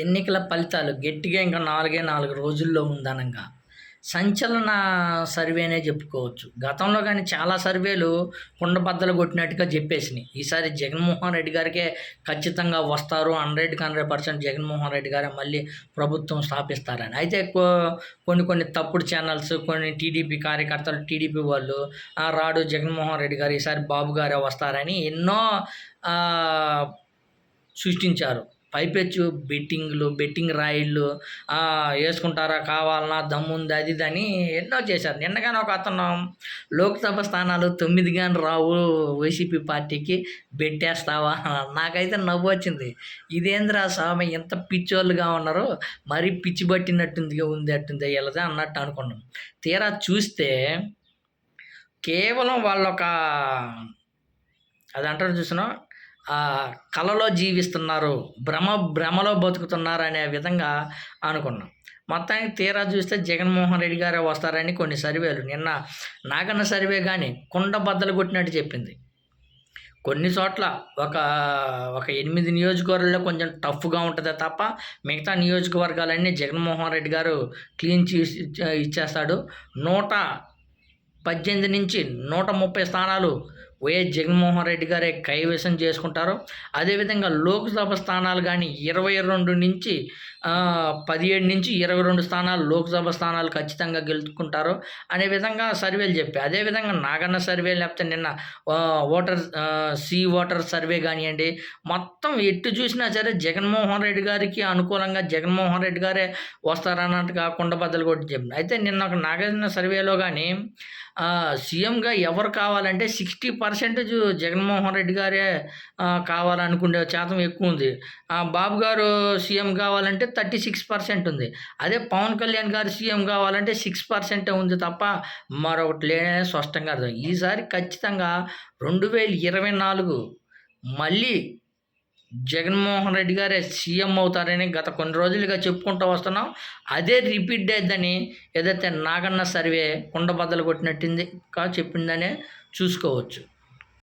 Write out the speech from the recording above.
ఎన్నికల ఫలితాలు గట్టిగా ఇంకా 4 రోజుల్లో ఉందనంగా సంచలన సర్వేనే చెప్పుకోవచ్చు. గతంలో గానీ చాలా సర్వేలు కుండబద్దలు కొట్టినట్టుగా చెప్పేసినాయి. ఈసారి జగన్మోహన్ రెడ్డి గారికే ఖచ్చితంగా వస్తారు. 100కి 100% జగన్మోహన్ రెడ్డి గారే మళ్ళీ ప్రభుత్వం స్థాపిస్తారని. అయితే కొన్ని తప్పుడు ఛానల్స్, కొన్ని టీడీపీ కార్యకర్తలు, టీడీపీ వాళ్ళు రాడు జగన్మోహన్ రెడ్డి గారు, ఈసారి బాబు గారే వస్తారని ఎన్నో సృష్టించారు. పైపెచ్చు బెట్టింగ్ రాయిళ్ళు వేసుకుంటారా, కావాలన్నా, దమ్ముంది, అది ఇది అని ఎన్నో చేశారు. నిన్నగానే ఒక అతను లోక్సభ స్థానాలు 9 గాని రావు వైసీపీ పార్టీకి, బెట్టేస్తావా అన్నాడు. నాకైతే నవ్వు వచ్చింది. ఇదేందిరా స్వామి, ఇంత పిచ్చోళ్ళుగా ఉన్నారు, మరీ పిచ్చి పట్టినట్టుంది అట్టుంది వీళ్ళది అన్నట్టు అనుకున్నాం. తీరా చూస్తే కేవలం వాళ్ళొక అది అంటారు చూసినా, కలలో జీవిస్తున్నారు, భ్రమలో బతుకుతున్నారు అనే విధంగా అనుకున్నాం. మొత్తానికి తీరా చూస్తే జగన్మోహన్ రెడ్డి గారే వస్తారని కొన్ని సర్వేలు, నిన్న నాగన్న సర్వే కానీ కుండ బద్దలు కొట్టినట్టు చెప్పింది. కొన్ని చోట్ల ఒక 8 నియోజకవర్గాల్లో కొంచెం టఫ్గా ఉంటుందే తప్ప మిగతా నియోజకవర్గాలన్నీ జగన్మోహన్ రెడ్డి గారు క్లీన్ ఇచ్చేస్తాడు. 118 నుంచి 130 స్థానాలు వైఎస్ జగన్మోహన్ రెడ్డి గారే కైవసం చేసుకుంటారు. అదేవిధంగా లోక్సభ స్థానాలు కానీ 22 నుంచి 17 నుంచి 22 స్థానాలు లోక్సభ స్థానాలు ఖచ్చితంగా గెలుచుకుంటారు అనే విధంగా సర్వేలు చెప్పాయి. అదేవిధంగా నాగన్న సర్వే, లేకపోతే నిన్న ఓటర్ సర్వే కానివ్వండి, మొత్తం ఎటు చూసినా సరే జగన్మోహన్ రెడ్డి గారికి అనుకూలంగా జగన్మోహన్ రెడ్డి గారే వస్తారన్నట్టుగా కుండబద్దలు కొట్టి చెప్పింది. అయితే నిన్న ఒక నాగార్జున సర్వేలో కానీ సీఎంగా ఎవరు కావాలంటే 60% జగన్మోహన్ రెడ్డి గారే కావాలనుకునే శాతం ఎక్కువ ఉంది. బాబు గారు సీఎం కావాలంటే 36% ఉంది. అదే పవన్ కళ్యాణ్ గారు సీఎం కావాలంటే 6% ఉంది తప్ప మరొకటి లేదని స్పష్టంగా అర్థం. ఈసారి ఖచ్చితంగా 2024 మళ్ళీ జగన్మోహన్ రెడ్డి గారే సీఎం అవుతారని గత కొన్ని రోజులుగా చెప్పుకుంటూ వస్తున్నాం. అదే రిపీట్ అయ్యిద్దని ఏదైతే నాగన్న సర్వే కుండబద్దలు కొట్టినట్టుంది చెప్పిందనే చూసుకోవచ్చు.